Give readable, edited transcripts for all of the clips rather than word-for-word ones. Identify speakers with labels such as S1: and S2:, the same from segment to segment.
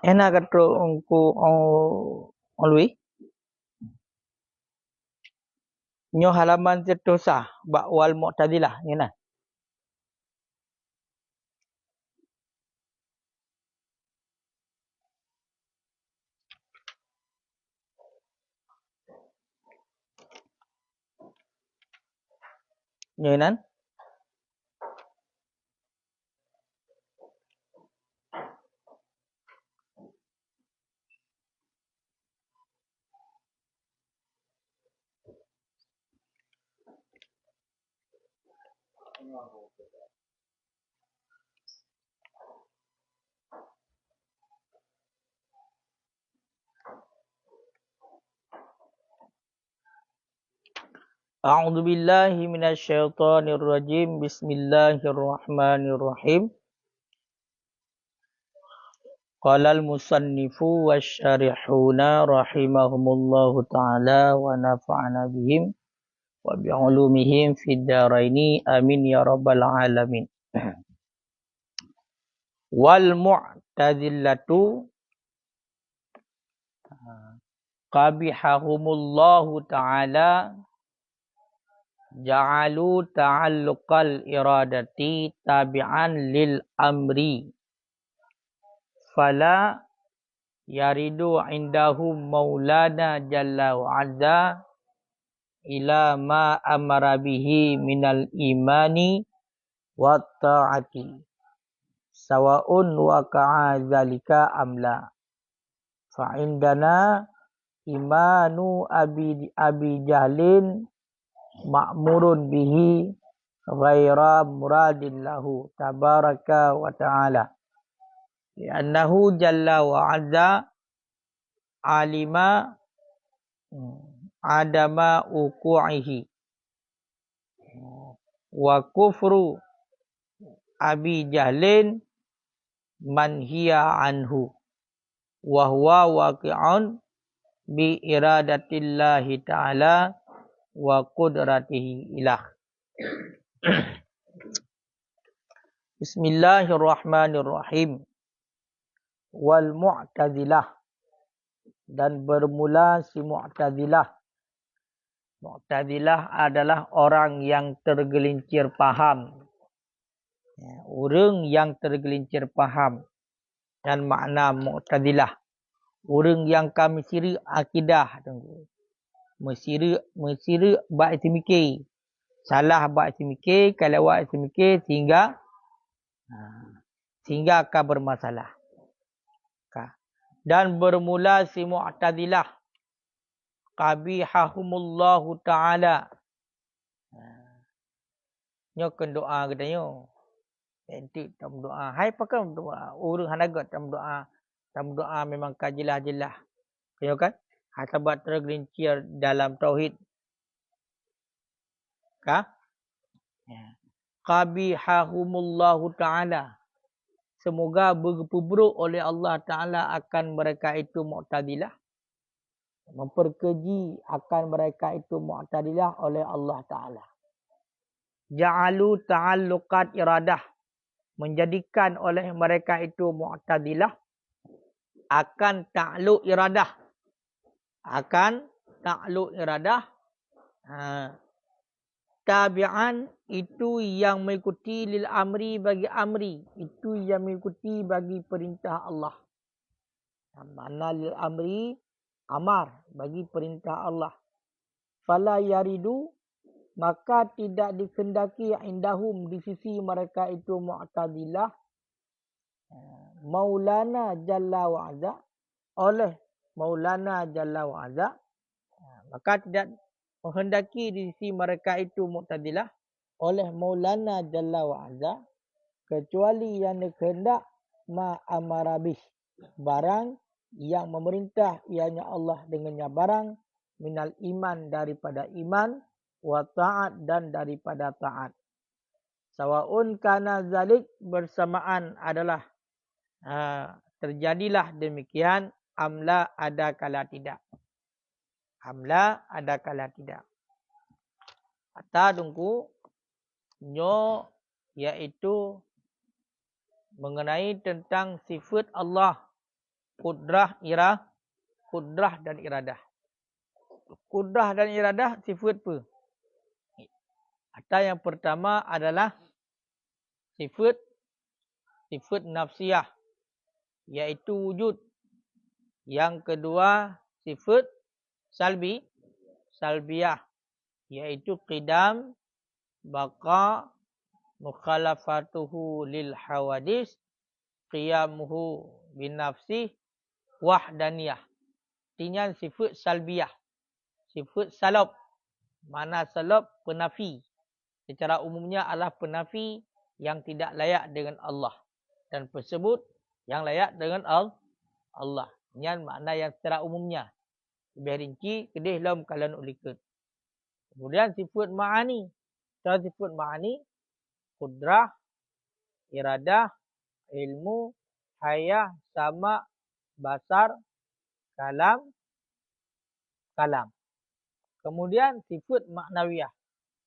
S1: Enak kata ungku olwi. Nyo halaman setosah bak wal mu'tazilah ngena. Nyenan. A'udzu billahi minasyaitonir rajim. Bismillahirrahmanirrahim. Qala al-musannifu wasyarihuna rahimahumullahu ta'ala wa nafa'ana bihim wa bi'ulumihim fid dharaini amin ya rabbal alamin. Wal mu'tazilatu qabihahumullahu ta'ala ja'alu ta'alluqal iradati tabi'an lil amri fala yaridu indahum maulana jalla wa azza ila ma amara bihi minal imani wa ta'ati sawa'un waqa'a zalika amla fa indana imanu abi jahlin ma'murun bihi ghaira muradin lahu tabaraka wa ta'ala li'annahu jalla wa azza alima adama uqu'ihi wa kufru abi jahlin manhiya anhu wa huwa waqi'un bi iradatillahi ta'ala wa qudratihi ilah. Bismillahirrahmanirrahim. Wal mu'tazilah, dan bermula si mu'tazilah. Mu'tazilah adalah orang yang tergelincir paham. Orang yang tergelincir paham. Dan makna mu'tazilah. Orang yang kami siri akidah. Mesira bak semikir. Salah bak semikir, kalau buat semikir sehingga akan bermasalah. Dan bermula si mu'tazilah qabihahumullahu ta'ala. Nyo ken doa katanya. Entik tam doa. Hai pakai doa. Urang hanagat tam doa. Tam doa memang kajelah-jelah. Kaya kan? Sebab tergelincir dalam tauhid. Qabihahumullahu ta'ala. Semoga berburuk oleh Allah Ta'ala akan mereka itu mu'tadilah. Memperkeji akan mereka itu mu'tadilah oleh Allah Ta'ala. Ja'alu ta'alluqat iradah. Menjadikan oleh mereka itu mu'tadilah. Akan ta'alluq iradah. Akan ta'alluq iradah. Tabi'an itu yang mengikuti lil amri bagi amri. Itu yang mengikuti bagi perintah Allah. Mana lil amri, amar bagi perintah Allah. Fala yaridu, maka tidak dikendaki indahum di sisi mereka itu mu'tadilah. Maulana Jalla wa'azza. Oleh Maulana Jalla wa'azza. Maka tidak menghendaki di sisi mereka itu mu'tadilah oleh Maulana Jalla wa'azza kecuali yang dikehendak ma'amarabih, barang yang memerintah ianya Allah dengannya, barang minal iman daripada iman, wa ta'at dan daripada ta'at. Sawaun kana zalik, bersamaan adalah terjadilah demikian, amla ada kala tidak. Amla ada kala tidak. Kata dungku nyo yaitu mengenai tentang sifat Allah Kudrah, kudrah dan iradah. Kudrah dan iradah sifat apa? Atau yang pertama adalah sifat nafsiyah, iaitu wujud. Yang kedua sifat salbiyah, iaitu qidam, baqa, mukhalafatuhu lil hawadis, qiyamuhu bin nafsih, wahdaniyah. Artinya sifat salbiyah. Sifat salab. Mana salab? Penafi. Secara umumnya adalah penafi yang tidak layak dengan Allah. Dan tersebut yang layak dengan Allah. Ini makna yang secara umumnya. Lebih rinci, kedih lam kalian ulikat. Kemudian sifat ma'ani. Secara sifat ma'ani, kudrah, iradah, ilmu, hayah, sama, basar, kalam. Kemudian sifat maknawiyah.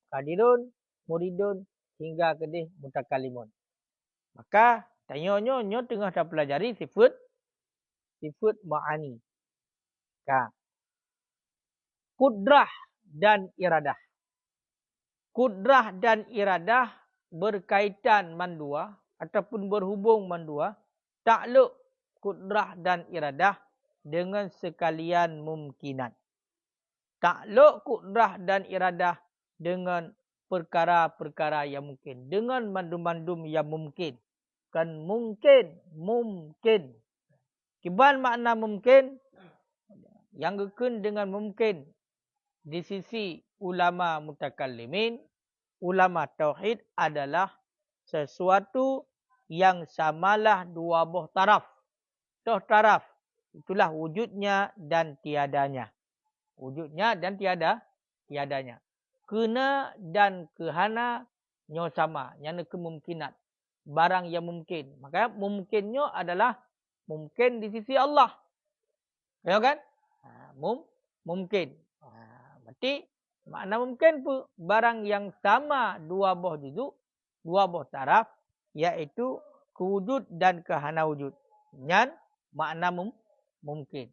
S1: Qadirun, muridun, hingga kedih mutakalimun. Maka tanya-nyo tengah dah pelajari sifat ma'ani. Kudrah dan iradah. Kudrah dan iradah berkaitan mandua ataupun berhubung mandua. Takluk kudrah dan iradah dengan sekalian mumkinat. Takluk kudrah dan iradah dengan perkara-perkara yang mungkin. Dengan mandum-mandum yang mungkin. Kan mungkin. Kiban makna mungkin. Yang gekun dengan mungkin. Di sisi ulama mutakallimin, ulama tauhid adalah sesuatu yang samalah dua buah taraf. Dua taraf. Itulah wujudnya dan tiadanya. Wujudnya dan tiadanya. Kena dan kehana nyo sama. Yang kemungkinan. Barang yang mungkin. Maka mungkinnya adalah mungkin di sisi Allah. Ya kan? Mungkin. Berarti makna mungkin pun barang yang sama dua buah juzuk, dua buah taraf, iaitu kewujud dan kehana wujud. Yang makna mungkin.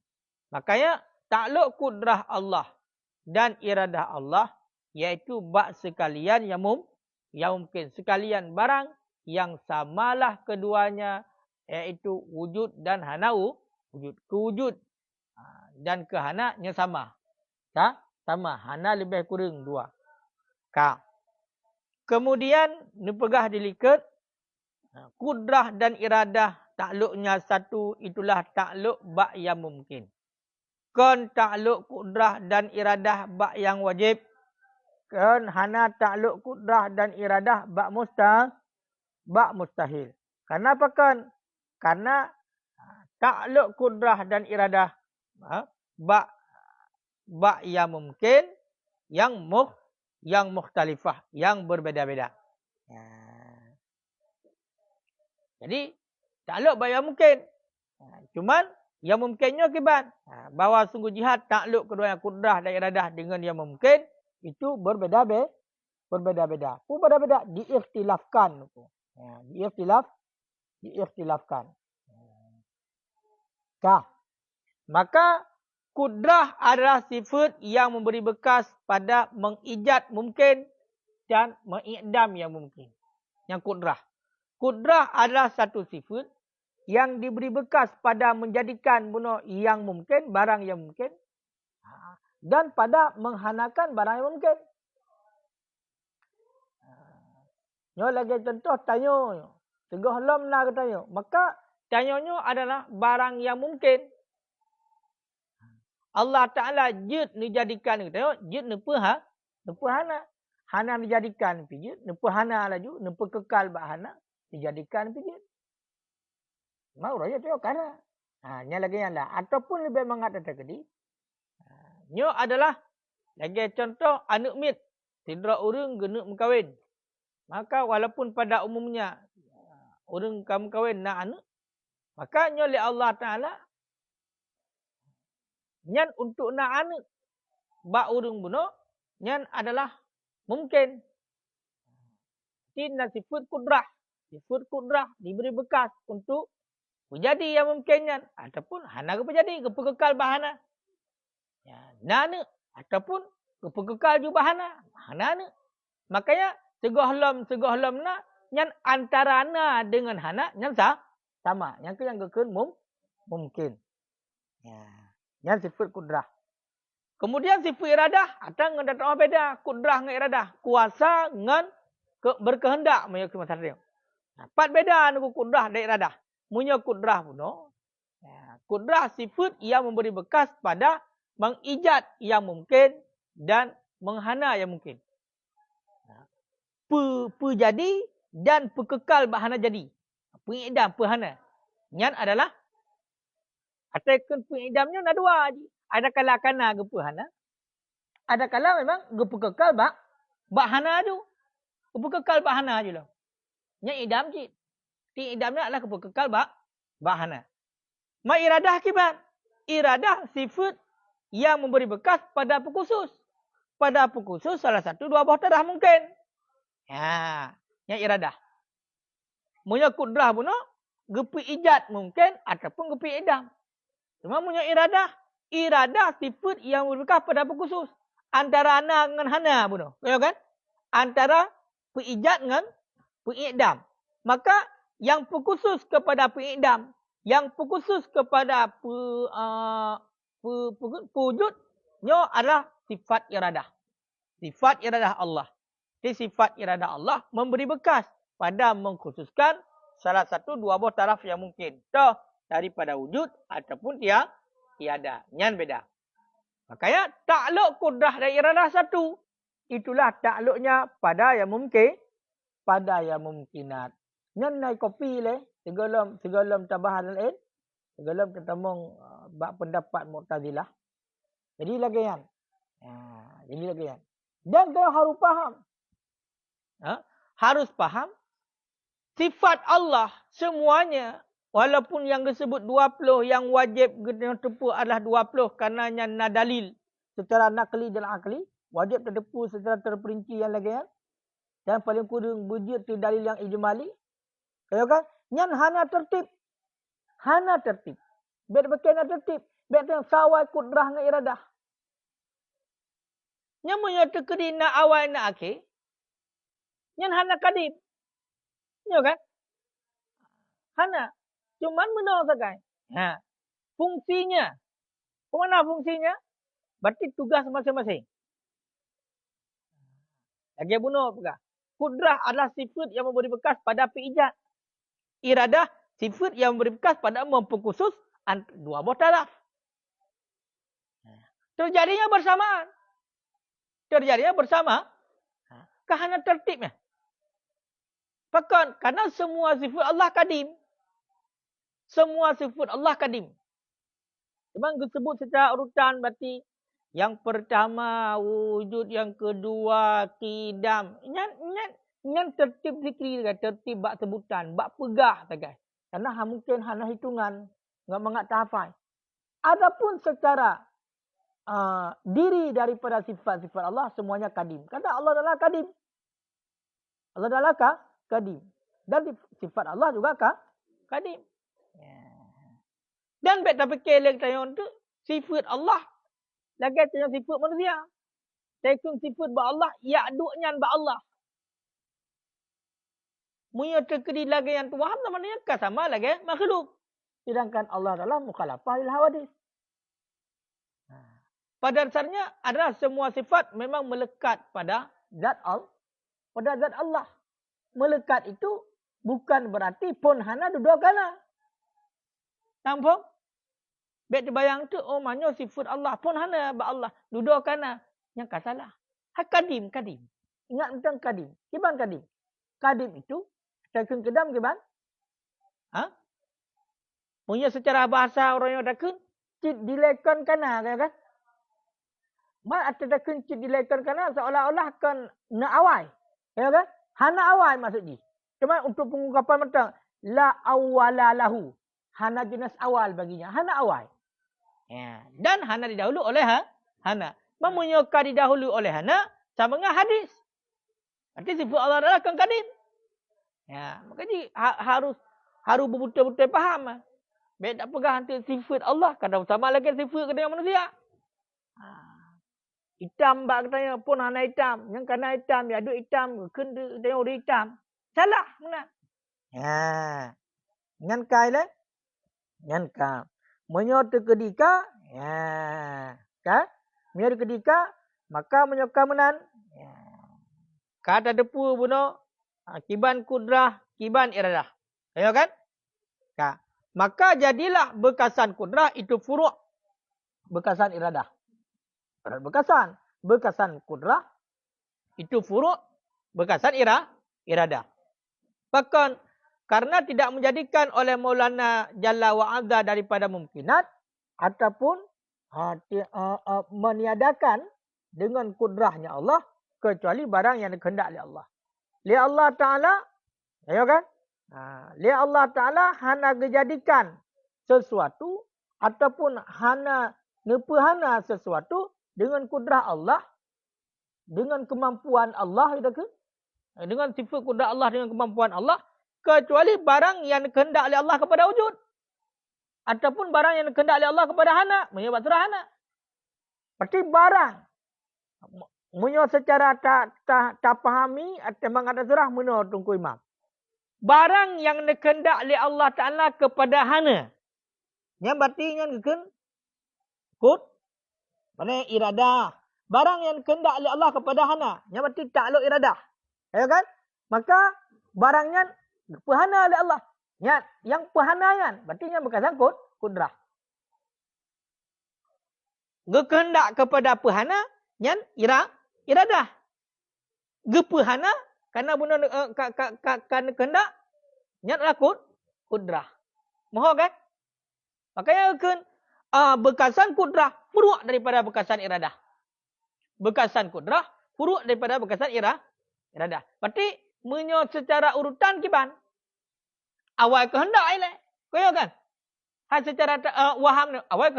S1: Makanya takluk kudrah Allah dan iradah Allah, iaitu bak sekalian yang mungkin. Sekalian barang yang samalah keduanya, iaitu wujud dan hana wujud. Kewujud dan kehananya sama. Sama. Hana lebih kurang dua. Kemudian, nepegah dilikat. Kudrah dan iradah takluknya satu. Itulah takluk bak yang mungkin. Kon takluk kudrah dan iradah bak yang wajib. Kon hana takluk kudrah dan iradah bak mustahil. Kenapa kon? Karena takluk kudrah dan iradah bak yang mungkin, yang mukhtalifah, yang berbeza-beza. Jadi takluk bak yang mungkin. Cuman yang mungkinnya kiban. Bahawa sungguh jihad takluk kedua kudrah dan iradah dengan yang mungkin itu berbeza-beza. Berbeza-beza diikhtilafkan. Diikhtilafkan. Maka kudrah adalah sifat yang memberi bekas pada mengijad mungkin dan mengikdam yang mungkin. Yang kudrah. Kudrah adalah satu sifat yang diberi bekas pada menjadikan benda yang mungkin, barang yang mungkin. Dan pada menghanakan barang yang mungkin. Nyo lagi contoh tanya. Tegah lam nak tanya. Maka tanyanya adalah barang yang mungkin. Allah Ta'ala jid dijadikan. Tengok, jid nepa hana. Hana dijadikan pijit. Nepa hana laju. Nepa kekal bak hana. Dijadikan pijit. Mau raya tengok kana. Nya lagi yang lah. Ataupun lebih mengatakan tadi. Nyo adalah. Lagi contoh anak mit. Tidra orang genuk mengkawin. Maka walaupun pada umumnya. Orang kamu kawin nak anak. Maka nyo oleh Allah Ta'ala. Nyan untuk nak anak. Bak urung bunuh. Nyan adalah mungkin. Ini sifat kudrah. Sifat kudrah diberi bekas untuk Pejadi yang mungkinnya. Ataupun hana ke pejadi. Ke kekal bahana. Ya, nana. Ataupun ke kekal juga bahana. Hana na. Makanya segohlom na. Yang antara na dengan hana. Yang sama. Yang ke yang kekun mungkin. Ya. Yang sifat kudrah. Kemudian sifat iradah. Ada dengan datang beda. Kudrah dengan iradah. Kuasa dengan berkehendak. Menurut masalah dia. Dapat beda dengan kudrah dan iradah. Punya kudrah pun. Kudrah sifat yang memberi bekas pada mengijat yang mungkin dan menghana yang mungkin. Pejadi dan pekekal bahana jadi. Pengidam, pehana. Yang adalah atakan pengidamnya ada dua. Ada kala kana ke pehana. Ada kala memang ke pekekal bahana tu. Ke pekekal bahana je lah. Yang idam je. Idamnya adalah ke pekekal bahana. Ma iradah kibat. Iradah sifat yang memberi bekas pada pekhusus. Pada pekhusus salah satu dua buah tadah mungkin. Ya, yang iradah. Munya kudrah pun gepi ijat mungkin ataupun gepi idam. Cuma punya iradah sifat yang memberi bekas pada pekhusus. Antara ana dengan hana pun. Ya kan? Antara peijat dengan peidam. Maka yang pekhusus kepada peidam, yang pekhusus kepada wujudnya adalah sifat iradah. Sifat iradah Allah. Jadi sifat iradah Allah memberi bekas pada mengkhususkan salah satu dua buah taraf yang mungkin. So, daripada wujud ataupun tiada. Yang beda. Makanya takluk kudrah dan iradah satu. Itulah takluknya pada yang mungkin. Pada yang mungkinat. Yang naik kopi le. Segala tabahan lain. Segala ketemu pendapat Mu'tazilah. Jadi lagi yang. Jadi lagi yang. Dan kau harus faham. Harus faham. Sifat Allah semuanya. Walaupun yang disebut 20 yang wajib terdepu adalah 20. Karenanya dalil secara nakli dan akli. Wajib terdepu secara terperinci yang lagi yang. Dan paling kurang wujud tu dalil yang ijmali. Kaya kan? Yang hana tertib. Hana tertib. Biar berkena tertib. Biar yang sawai kudrah dengan iradah. Yang menyata kedina awal na akhir. Yang hana kadim. Ya kan? Hana. Cuman menang sakai. Fungsinya. Kemana fungsinya? Berarti tugas masing-masing. Lagi bunuh pegah. Kudrah adalah sifat yang memberi bekas pada peijat. Iradah sifat yang memberi bekas pada mempekhusus dua buah taraf. Terjadinya bersamaan. Terjadinya bersama. Kerana tertibnya. Bahkan karena semua sifat Allah kadim. Semua sifat Allah kadim. Memang disebut secara urutan berarti yang pertama wujud, yang kedua kidam. Yang tertib zikri, tertib bak sebutan, bak pegah saja. Karena mungkin hanya hitungan, enggak mengat tahafal. Adapun secara diri daripada sifat-sifat Allah semuanya kadim. Karena Allah adalah kadim. Allah adalah kadim. Dan sifat Allah juga kadim. Dan kita fikir lagi tanya untuk sifat Allah. Lagi tanya sifat manusia. Tekun sifat ba Allah. Ya'du'nya ba Allah. Munya terkedi lagi yang tuhan namanya sama lagi makhluk. Sedangkan Allah adalah mukhalafah lil hawadis. Pada dasarnya adalah semua sifat memang melekat pada zat Allah. Pada zat Allah. Melekat itu bukan berarti pun hana dua kana. Nampak? Biar terbayang tu, oh maknanya sifat Allah pun hana ba Allah. Dua kana. Yang tak salah. Kadim. Ingat tentang kadim. Kiban kadim? Kadim itu, takun kedam kiban? Punya secara bahasa orang yang takun, cid dilekan kana, kan? Mak ada takun cid dilekan kana, seolah-olah kan na awal. Ya kan? Hana awal maksudnya. Cuma untuk pengungkapan macam, la awwala lahu. Hana jenis awal baginya. Hana awal. Ya. Dan hana didahulu oleh hana. Memunyaka didahulu oleh hana sama dengan hadis. Arti sifat Allah adalah kan kadim. Ya, makanya harus betul-betul faham. Baik tak pegang hantu sifat Allah. Kadang sama lagi sifat dengan manusia. Hitam bak katanya pun hana hitam. Yang kena hitam, ya duk hitam. Kena tengok dia hitam. Salah. Mana? Ngan kai le? Ngan ka. Menyota kedika. Kan? Menyota kedika. Maka menyoka menan. Kata depu bunuh. Kiban kudrah. Kiban iradah. Ayo kan? Ka. Maka jadilah bekasan kudrah itu furu' bekasan iradah. Bekasan. Bekasan kudrah itu furu' bekasan iradah. Bahkan karena tidak menjadikan oleh Maulana Jalla wa'adha daripada mungkinat ataupun meniadakan dengan kudrahnya Allah kecuali barang yang dikehendak oleh Allah. Li Allah Ta'ala, ayo kan? Li Allah Ta'ala hana dijadikan sesuatu ataupun hana nepehana sesuatu dengan kudrah Allah, dengan kemampuan Allah, dengan sifat kudrah Allah dengan kemampuan Allah, kecuali barang yang dikehendak oleh Allah kepada wujud. Ataupun barang yang dikehendak oleh Allah kepada hana. Menyebab surah hana. Berarti barang. Menurut secara tak fahami, memang ada surah menurut Tunku Imam. Barang yang dikehendak oleh Allah Ta'ala kepada hana. Yang berarti yang mana iradah. Barang yang dikehendak oleh Allah kepada hana. Yang berarti takluk iradah. Ya kan? Maka barangnya pehana oleh Allah. Yang pehanayan. Berarti yang berkaitan kudrah. Kehendak kepada pehana. Yang iradah. Gepehana. Karena benda kehendak. Yang adalah kudrah. Mohon kan? Makanya bekasan kudrah. Furu' daripada bekasan iradah. Bekasan kudrah. Furu' daripada bekasan iradah. Berarti menurut secara urutan kiban. Awal kehendak ialah. Kaya kan? Secara waham awal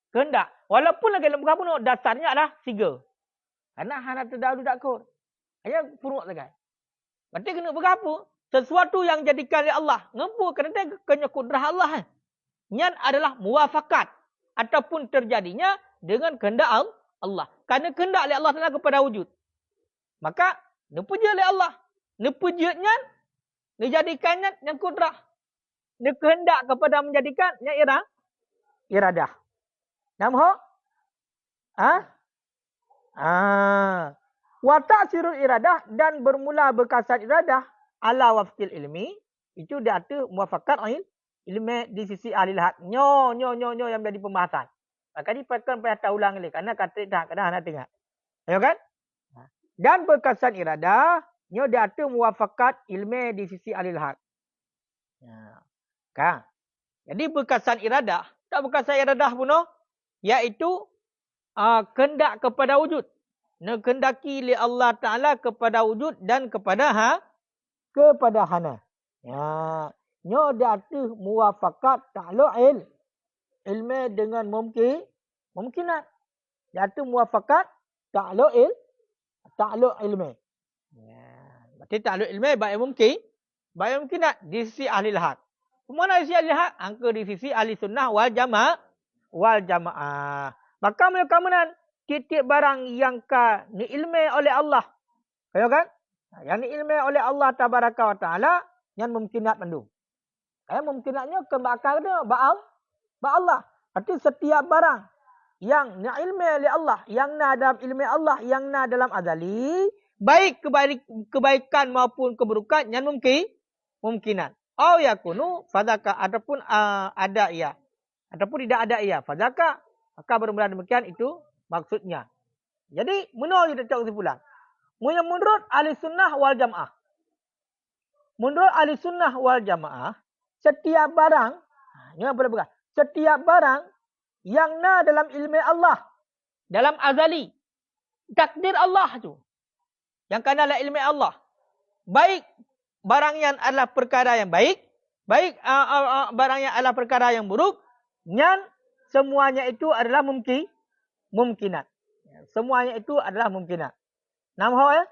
S1: kehendak. Walaupun lagi dalam bukan dasarnya adalah tiga. Karena hana terdahulu tak kur. Hanya furu' saja. Berarti kena berapa? Sesuatu yang jadikan oleh Allah. Ngapa? Kerana kena kudrah Allah. Yang adalah muwafakat. Ataupun terjadinya dengan kehendak Allah. Kerana kehendak oleh Allah Ta'ala kepada wujud. Maka, nepuja oleh Allah. Nepujanya, dijadikannya yang kudrah. Kehendak kepada menjadikan yang iradah. Nampak? Watak sirul iradah dan bermula bekasan iradah ala wafqil ilmi. Itu dia ada muafakat ilmi di sisi ahli lahat. Nyo yang menjadi pembahasan. Maka ni pakai payah ulang lagi. Kerana kata dah kadang nak tengok. Ayo kan? Dan bekasan iradah. Nyo dia ada muafakat ilmi di sisi ahli lahat. Kan? Jadi bekasan iradah. Tak bekasan iradah pun. Iaitu kehendak kepada wujud. Kehendaki li Allah Ta'ala kepada wujud dan kepada hana. Nyo dia ada muafakat ta'luk ilmi dengan mungkinat. Dia ada muafakat ta'luk ilmi. Berarti ta'luk ilmi baik mungkinat di sisi ahli lahat. Kemana di sisi ahli lahat? Angka di sisi ahli sunnah wal jamaah. Maka mereka menan titik barang yang ni ilmi oleh Allah. Kaya kan? Yang ni ilmi oleh Allah Tabaraka wa Ta'ala yang mungkinat mandu. Mungkinatnya kebakar dia Allah. Berarti setiap barang yang ni ilmi oleh Allah, yang na dalam ilmi Allah, yang na dalam azali, baik kebaikan maupun keburukan yang mungkinat. Au yakunu fadzaka ataupun ada ia ataupun tidak ada ia fadzaka, maka bermula demikian itu maksudnya. Jadi, menurut kita cakap kesimpulan. Menurut ahli sunnah wal jamaah. Menurut ahli sunnah wal jamaah, setiap barang, setiap barang yang na dalam ilmu Allah, dalam azali, takdir Allah tu, yang kena dalam ilmu Allah, baik barang yang adalah perkara yang baik, barang yang adalah perkara yang buruk, yang semuanya itu adalah mungkinat. Semuanya itu adalah mungkinat. Nampak ya?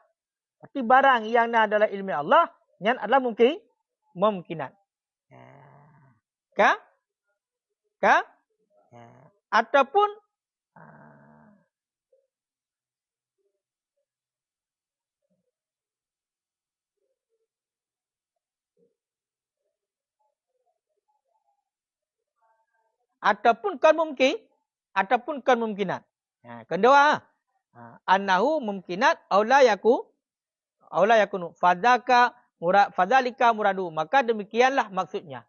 S1: Tapi barang yang adalah ilmu Allah, yang adalah mungkinat. Kan? Kan? Ataupun ataupun kemungkinan. Kedua, annahu mumkinat aula yakunu fadzalika muradu. Maka demikianlah maksudnya.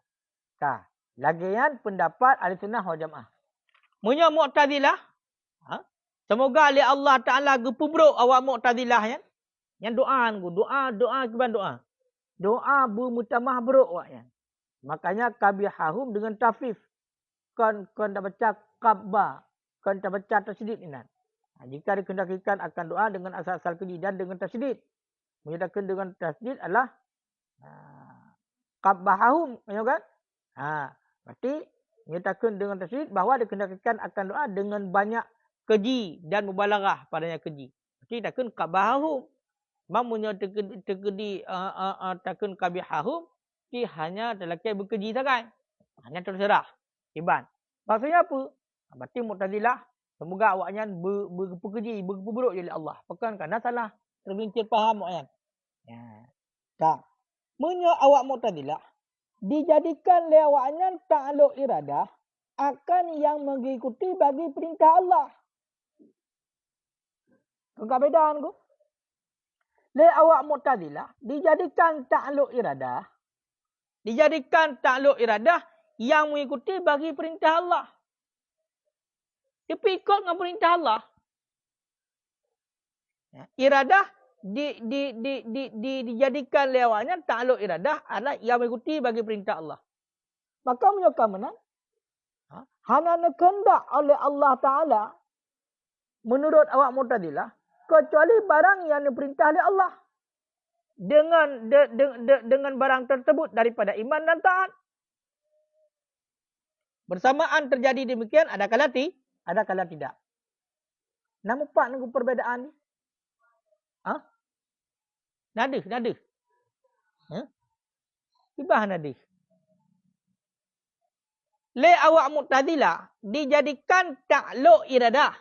S1: Lagian pendapat Ahlussunnah wal Jamaah. Munyo Mu'tazilah, semoga oleh Allah Taala gepubruk awak Mu'tazilah ya. Yang doa kiban doa. Doa bermutamah buruk awak ya. Makanya kabihahum dengan tafif. Kan dah baca qabba, kan dah baca tasydid ini. Jika dikehendakikan akan doa dengan asal-asal keji dan dengan tasydid. Menyatakan dengan tasydid adalah qabbahum, kan? Berarti menyatakan dengan tasydid bahawa dikehendakikan akan doa dengan banyak keji dan mubalaghah padanya keji. Berarti takun qabbahum. Mamunya terkedi takun qabihahum ki hanya terlakai berkeji sakai. Hanya terserah. Iban. Maksudnya apa? Berarti Mu'tazilah semoga awaknya berkeji, berburuk oleh Allah. Bukan kerana salah tergelincir faham awaknya. Menyo awak Mu'tazilah dijadikan oleh awaknya ta'alluq iradah akan yang mengikuti bagi perintah Allah. Enggak bedaan ku? Le awak Mu'tazilah dijadikan ta'alluq iradah yang mengikuti bagi perintah Allah. Dia ikut dengan perintah Allah. Iradah dijadikan lewatnya ta'alluq iradah adalah yang mengikuti bagi perintah Allah. Maka menyokong mana? Hanya kehendak oleh Allah Ta'ala menurut awak Mu'tazilah kecuali barang yang diperintah oleh Allah. Dengan barang tersebut daripada iman dan taat. Bersamaan terjadi demikian, ada kala tidak. Nampak nunggu perbezaan ni? Nada. Ibah nada. Le awak Mu'tazilah dijadikan ta'alluq iradah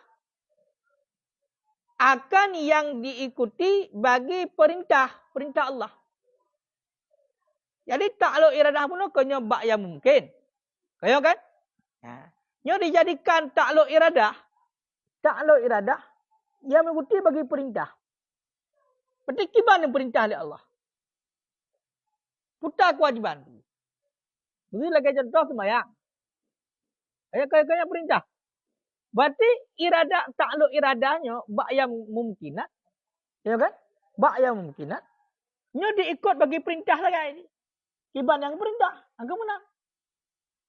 S1: akan yang diikuti bagi perintah Allah. Jadi ta'alluq iradah pun kena bak yang mungkin. Kaya kan? Nyo dijadikan ta'alluq iradah yang mengikuti bagi perintah. Berarti kiban yang perintah oleh Allah. Putar kewajiban. Begini lagi contoh sembahyang. Kaya perintah. Berarti iradah ta'alluq iradahnya bak yang mungkinat. Ya kan? Bak yang mungkinat. Nyo diikut bagi perintah lagi. Kiban yang perintah. Angka menang.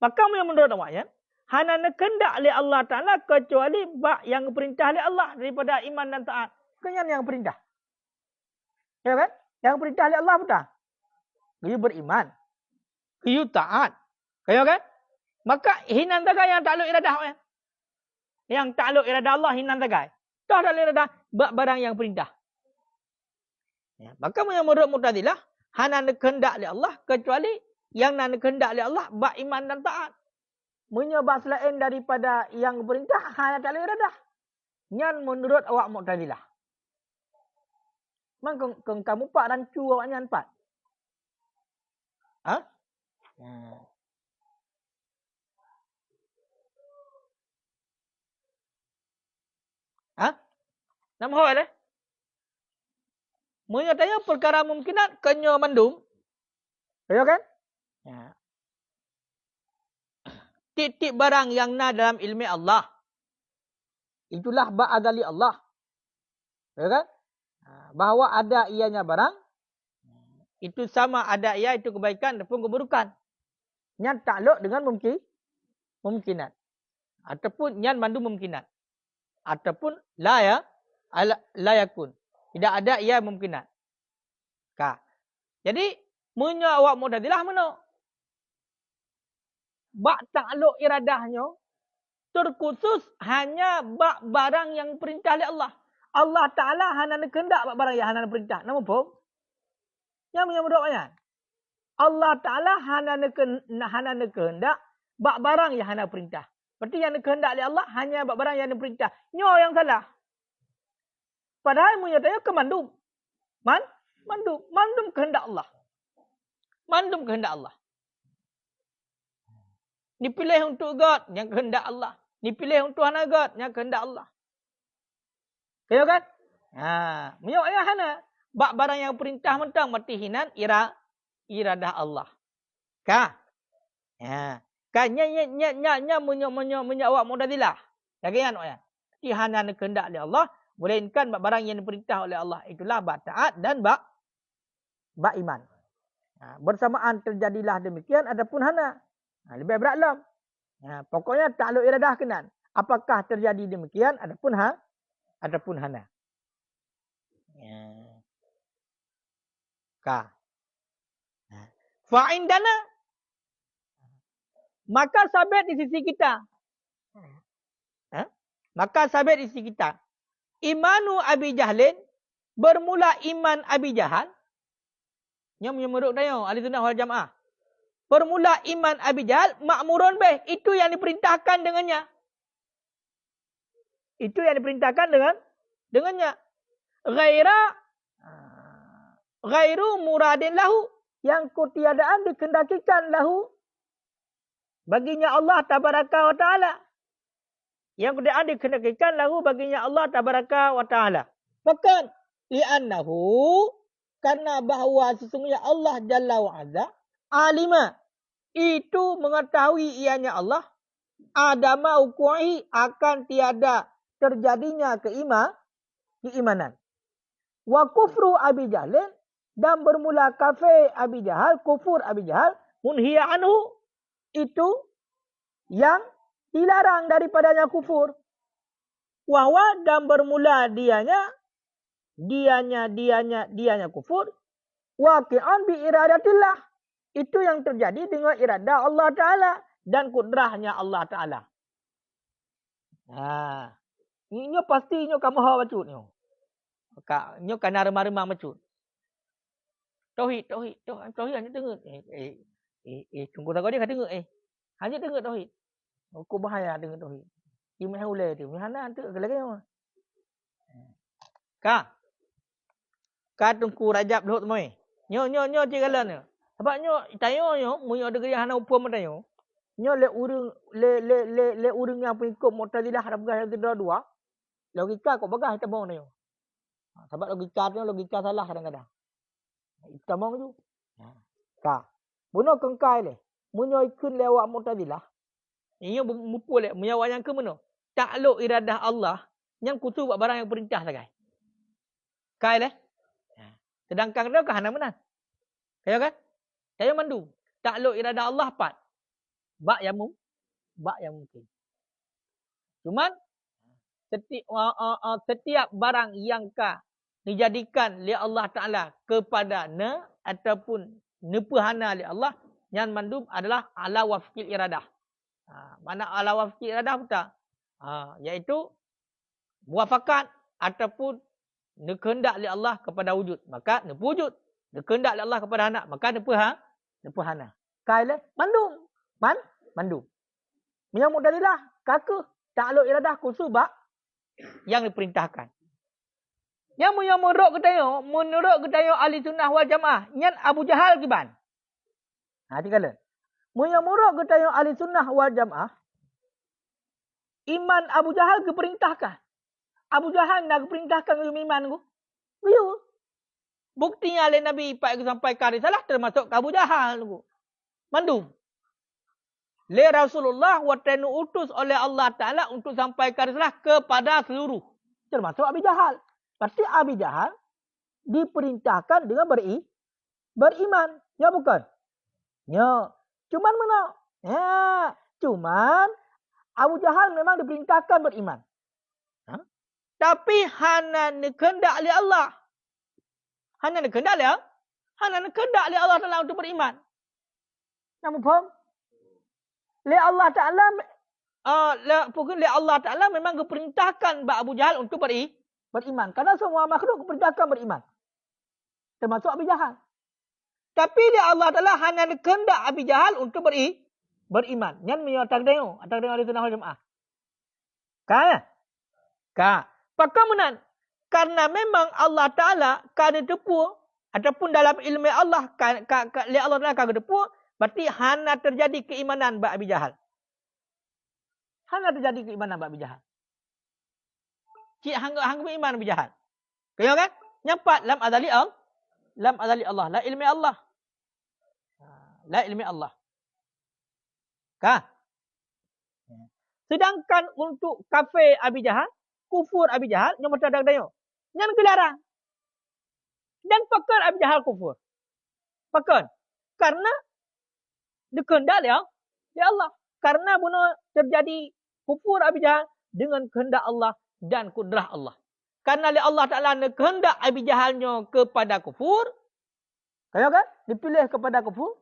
S1: Maka yang menurut awaknya, hana kehendak oleh Allah Ta'ala kecuali bak yang perintah oleh Allah daripada iman dan taat. Kenyan yang perintah. Ya kan? Yang perintah oleh Allah betul. Kayu beriman. Kayu taat. Kayu kan? Maka hinan tagai yang ta'alluq iradah awaknya. Yang ta'alluq iradah Allah hinan tagai. Tak ta'alluq iradah bak barang yang perintah. Ya, maka menurut Mu'tazilah hana kehendak oleh Allah kecuali yang nak kehendak oleh Allah bak iman dan taat. Menyebab selain daripada yang perintah hanya ta'alluq iradah. Yang menurut awak Mu'tazilah. Mang kamu pak rancu awaknya empat. Nama hoi deh. Menyatanya perkara mungkinat kenya mandum. Ya kan? Titik barang yang na dalam ilmu Allah. Itulah ba'adali Allah. Ya kan? Bahawa ada ianya barang. Itu sama ada ia itu kebaikan ataupun keburukan. Yang takluk dengan mungkinat. Ataupun yang mandu mungkinat. Ataupun la yakun. Tidak ada ia mungkinat. Jadi, munyo awak Mu'tazilah mana? Bak takluk iradahnya terkhusus hanya bak barang yang perintah oleh Allah. Allah Ta'ala hanya kehendak bak barang yang hanya perintah. Nama apa? Yang menurut ayat. Allah Ta'ala hanya kehendak bak barang yang hana perintah. Berarti yang dikehendak oleh Allah hanya bak barang yang diperintah. Nyo yang salah. Padahal munyo tayo kemandum. Mandum kehendak Allah. Mandum kehendak Allah. Dipilih untuk God yang kehendak Allah. Dipilih untuk hana God yang kehendak Allah. Kaya kan? Munyo yang hana bak barang yang perintah mentang berarti hinan iradah Allah. Ka? Kan nya munyo awak Mu'tazilah. Jangan ya. Ti hana kehendak oleh Allah, melainkan bak barang yang diperintah oleh Allah. Itulah bak taat dan bak iman. Bersamaan terjadilah demikian adapun hana. Lebih berat lam. Pokoknya takluk iradah kenan. Apakah terjadi demikian adapun hana. Ka. Fa'indana. Maka sabit di sisi kita. Maka sabit di sisi kita. Imanu Abi Jahlin. Bermula iman Abi Jahal. Yang menurut tayo ahli sunnah wal jamaah. Bermula iman Abi Jahal ma'murun bih. Itu yang diperintahkan dengannya. Itu yang diperintahkan dengannya. Ghairu muradin lahu. Yang ketiadaan dikendakikan lahu. Baginya Allah tabaraka wa ta'ala. Yang ketiadaan dikendakikan lahu baginya Allah tabaraka wa ta'ala. Fakat li'annahu. Karena bahawa sesungguhnya Allah Jalla wa'azza. Alima. Itu mengetahui ianya Allah. Adama uku'i akan tiada terjadinya keimanan. Wa kufru Abi Jahlin. Dan bermula kafir Abi Jahal. Kufur Abi Jahal. Munhiya anhu. Itu yang dilarang daripadanya kufur. Wahwa dan bermula dianya kufur. Waqi'an bi iradatillah. Itu yang terjadi dengan iradah Allah Ta'ala. Dan kudrahnya Allah Ta'ala. Ini pasti ini kamu hawa bacut. Ini kena remah-remah bacut. Tauhid. Hanya dengar. Tunggu tak kau dia kata dengar. Hanya dengar tauhid. Aku bahaya dengar tauhid. Imah ulai tu. Mana tu lagi apa? Ka tungku Rajab lut moi. Nyo cikalan ni. Sebab nyo tayo munyo ada gaya hana upam tayo. Nyo le urang yang pengikut Mu'tazilah ada begah yang tidak dua. Logika kok begah kita bang tayo. Sebab logika salah kadang-kadang. Kita bang tu. Ka. Buno kengkai le. Munyo ikut lewat Mu'tazilah. Inyo mupu le munyo yang ke mana? Takluk iradah Allah yang kutu buat barang yang perintah sagai. Kai le. Sedangkan dia ke hana menang. Kaya kan? Kaya mandu. Takluk iradah Allah pat. Bak yang mungkin. Cuman setiap barang yang dijadikan oleh Allah Ta'ala kepada ataupun nepahana oleh Allah yang mandum adalah ala wafqil iradah. Mana ala wafqil iradah betul? Iaitu muafakat ataupun kehendak oleh Allah kepada wujud. Maka nepujud. Kehendak oleh Allah kepada anak. Maka nepahana. Kaila mandum. Yang Mu'tazilah kaku takluk iradah kusubak yang diperintahkan. Yang menurut ketayo ahli sunnah wal jamaah, nyan Abu Jahal kiban. Tikala. Menurut ketayo ahli sunnah wal jamaah, iman Abu Jahal keperintahkan. Abu Jahal nak keperintahkan iman ku. Biu. Buktinya oleh Nabi Pak sampai kari salah termasuk Abu Jahal ku. Mandum. Le Rasulullah watenu utus oleh Allah Ta'ala untuk sampai karisalah kepada seluruh. Termasuk Abi Jahal. Berarti Abi Jahal diperintahkan dengan beriman. Ya bukan? Ya. Cuman mana? Ya. Cuman Abu Jahal memang diperintahkan beriman. Tapi hana kehendak oleh Allah. Hana kehendak oleh Allah Ta'ala untuk beriman. Namun faham? Le Allah Ta'ala Allah Ta'ala memang keperintahkan Abu Jahal untuk beriman. Karena semua makhluk keperintahkan beriman. Termasuk Abu Jahal. Tapi Allah Ta'ala hanya kehendak Abu Jahal untuk beriman. Nyan menyo atak deo ahli sunnah wal jamaah. Ka? Ka. Pakamunan karena memang Allah Taala kada tepu ataupun dalam ilmu Allah li Allah Taala kada tepu, berarti hana terjadi keimanan ba Abi Jahal. Hana terjadi keimanan ba Abi Jahal. Cik hang beriman Abi Jahal. Kaya kan? Nyampat lam azali Allah. Lam azali Allah. La ilmi Allah. La ilmi Allah. Kah? Sedangkan untuk kafir Abi Jahal, kufur Abi Jahal, yang bertadak dayo. Yang gelarang. Dan pakar Abi Jahal kufur. Pakar. Karena dikehendak dia Allah. Karena bunuh terjadi kufur Abi Jahal dengan kehendak Allah dan kudrah Allah. Karena Allah Ta'ala kehendak Abi Jahalnya kepada kufur. Kaya kan? Dipilih kepada kufur.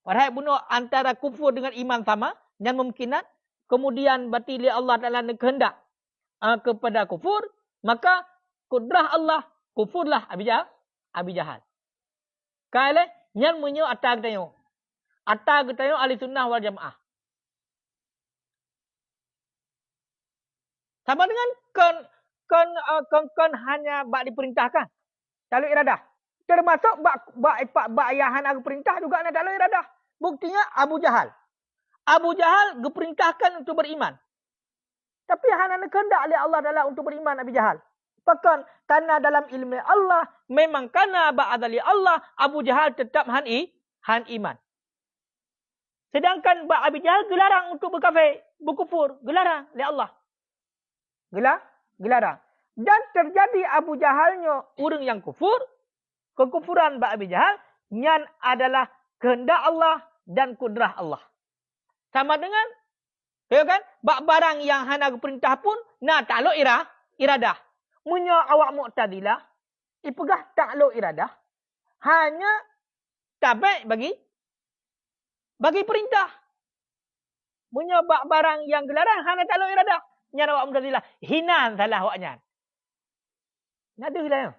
S1: Padahal bunuh antara kufur dengan iman sama. Yang mungkinan. Kemudian berarti Allah Ta'ala kehendak kepada kufur. Maka kudrah Allah kufurlah Abi Jahal. Kaya yang menyo atag tayo. Atag tayo ahli sunnah wal jamaah. Sama dengan kan hanya bak diperintahkan. Taluk iradah. Termasuk bak ayahan aku perintah juga nak taluk iradah. Buktinya Abu Jahal. Abu Jahal diperintahkan untuk beriman. Tapi hanya kehendak oleh Allah Taala untuk beriman Abu Jahal. Bahkan karena dalam ilmu Allah memang karena ba'adali Allah Abu Jahal tetap han iman. Sedangkan Abu Jahal gelarang untuk berkafir, berkufur, gelarang oleh Allah. Gelarang. Dan terjadi Abu Jahalnya orang yang kufur, kekufuran Abu Jahal, nyan adalah kehendak Allah dan kudrah Allah. Sama dengan, ya kan? Barang yang hana perintah pun, nak takluk iradah. Munya awak Mu'tazilah, ipegah takluk iradah, hanya tabai bagi perintah. Munya barang yang gelarang, hana takluk iradah. Nyan awak Mu'tazilah, hinan salah awaknya. Nada lah.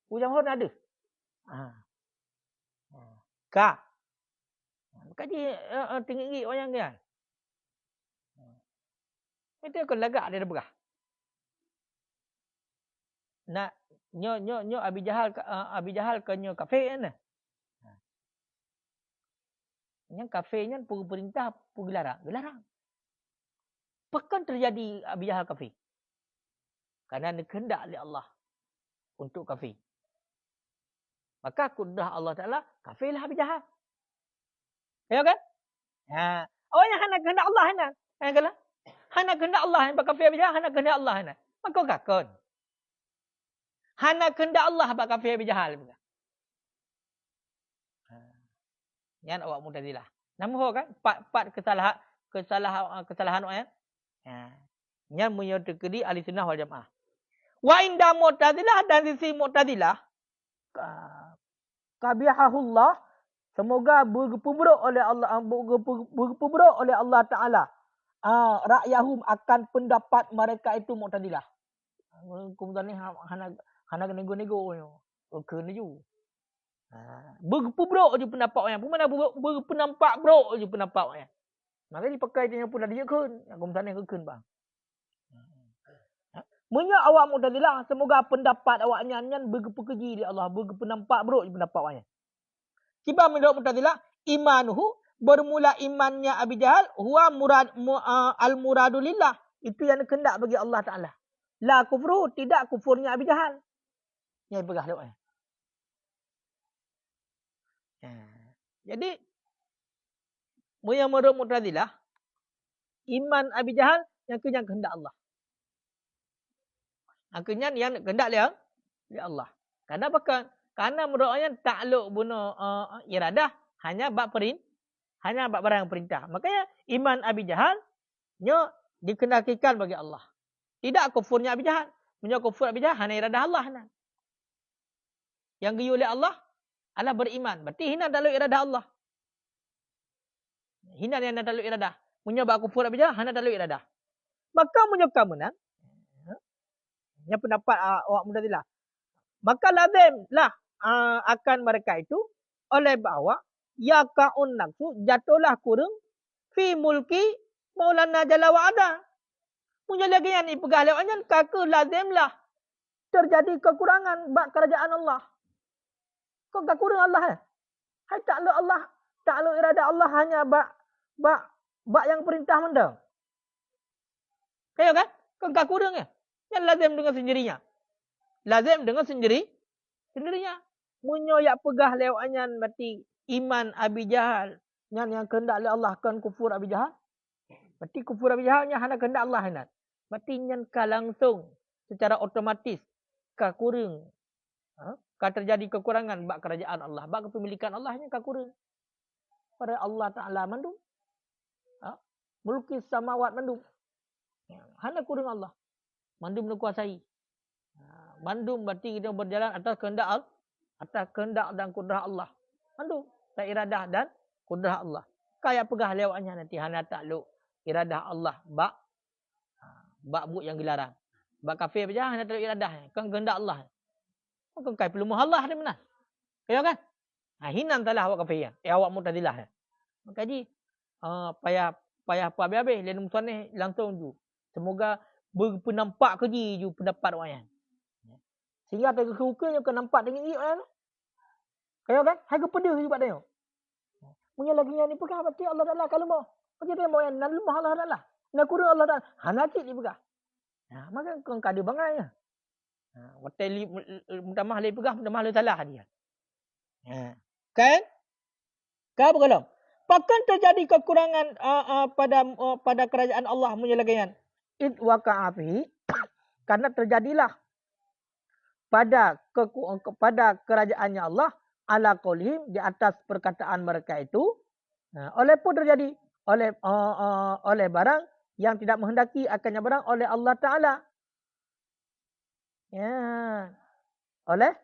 S1: Ujang hor nada. Ka. Kaji tinggi orang dia. Itu kan lagak dia berah. Nak nyo Abi Jahal ke nyo kafir kan. Yang kafirnya pun perintah pun gelarang. Pekan terjadi Abi Jahal kafir. Karena kehendak oleh Allah untuk kafir. Maka kudrah Allah Ta'ala kafirlah Abi Jahal. Ya kan? Awaknya hana kehendak Allah hana. Kan? Hana kehendak Allah hana kafir Abi Jahal, hana kehendak Allah hana. Maka kakon. Hana kehendak Allah bak kafir Abi Jahal. Yan awak Mu'tazilah. Nama kan? Empat kesalahan awak. Yang menyertai ahli sunnah wal jamaah. Wa inda Mu'tazilah dan sisi Mu'tazilah kabihahullah, semoga bergepubruk oleh Allah Taala rakyahum akan pendapat mereka itu Mu'tazilah. Kemudian ni hana nego-nego kena ju. Bergepubruk je pendapat orang. Pun mana berpenampak bro je pendapat orang. Maka dipakai dia pun dia kun. Kemudian ni kun bang. Munya awak Mu'tazilah, semoga pendapat awak nyan berkeji di Allah, berpenampak buruk di pendapat awaknya. Siapa menurut Mu'tazilah, imanuhu, bermula imannya Abi Jahal, huwa al-muradu lillah. Itu yang kehendak bagi Allah Ta'ala. La kufru, tidak kufurnya Abi Jahal. Yang pegah lewat. Jadi, munya menurut Mu'tazilah, iman Abi Jahal yang kehendak Allah. Akhirnya yang kehendak dia Allah. Karena apa? Karena menurut orang takluk bunuh iradah hanya bab barang perintah. Makanya iman Abi Jahal nya dikenakikan bagi Allah. Tidak kufurnya Abi Jahal. Punya kufur Abi Jahal hanya iradah Allah. Yang diyu oleh Allah adalah beriman. Berarti hina takluk iradah Allah. Hina yang takluk iradah. Punya bab kufur Abi Jahal hanya takluk iradah. Maka menyukamunan yang pendapat awak Mu'tazilah. Maka lazimlah akan mereka itu oleh bahwa yaqaun nafsu jatuhlah kurung fi mulki Maulana Jalla wa Ala. Punya lagi yang ni pegah lewatnya kaka lazimlah terjadi kekurangan bak kerajaan Allah. Kau tak kurang Allah Hai takluk Allah, takluk irada Allah hanya bak yang perintah mendang. Kayak kan? Kau tak kurang ya? Yang lazim dengan sendirinya. Lazim dengan sendirinya. Munyo yak pegah lewatnya berarti iman Abi Jahal yang kehendak oleh Allah kan kufur Abi Jahal. Berarti kufur Abi Jahal nya hanya kehendak Allah hendak. Berarti nyan ka langsung secara otomatis ka kurang. Ka terjadi kekurangan bak kerajaan Allah, bak kepemilikan Allah nya ka kurang. Pada Allah Taala mandum. Mulki samawat mandum. Hanya kurang Allah. Mandum menguasai. Mandum berarti kita berjalan atas kehendak dan kudrah Allah. Mandum tak iradah dan kudrah Allah. Kayak pegah lewatnya nanti hanya takluk iradah Allah bak buk yang dilarang. Bak kafir saja hanya takluk iradah. Kan kehendak Allah. Kan kai perlu Allah ni benar. Ya kan? Hinan talah awak kafir. Awak Mu'tazilah. Maka ji payah apa habis lain musannih langsung ju. Semoga berpenampak keji ju pendapat orang. Sehingga tak keukanya ke nampak dengan ia orang. Kayak kan? Harga pedih juga dia. Punya lagi yang ni pegah berarti Allah Taala kalau mau. Macam dia mau yang nan lemah Allah Taala. Nak kurang Allah Taala. Hana cik ni pegah. Maka kau kada bangai ya. Wateli mutamah le pegah mutamah le salah dia. Kan? Kau bergalam. Bahkan terjadi kekurangan pada kerajaan Allah menyelagaian. Id waqa'afi karena terjadilah pada kerajaannya Allah ala qaulihim di atas perkataan mereka itu oleh pun terjadi oleh barang yang tidak menghendaki akannya barang oleh Allah Taala. Ya. Oleh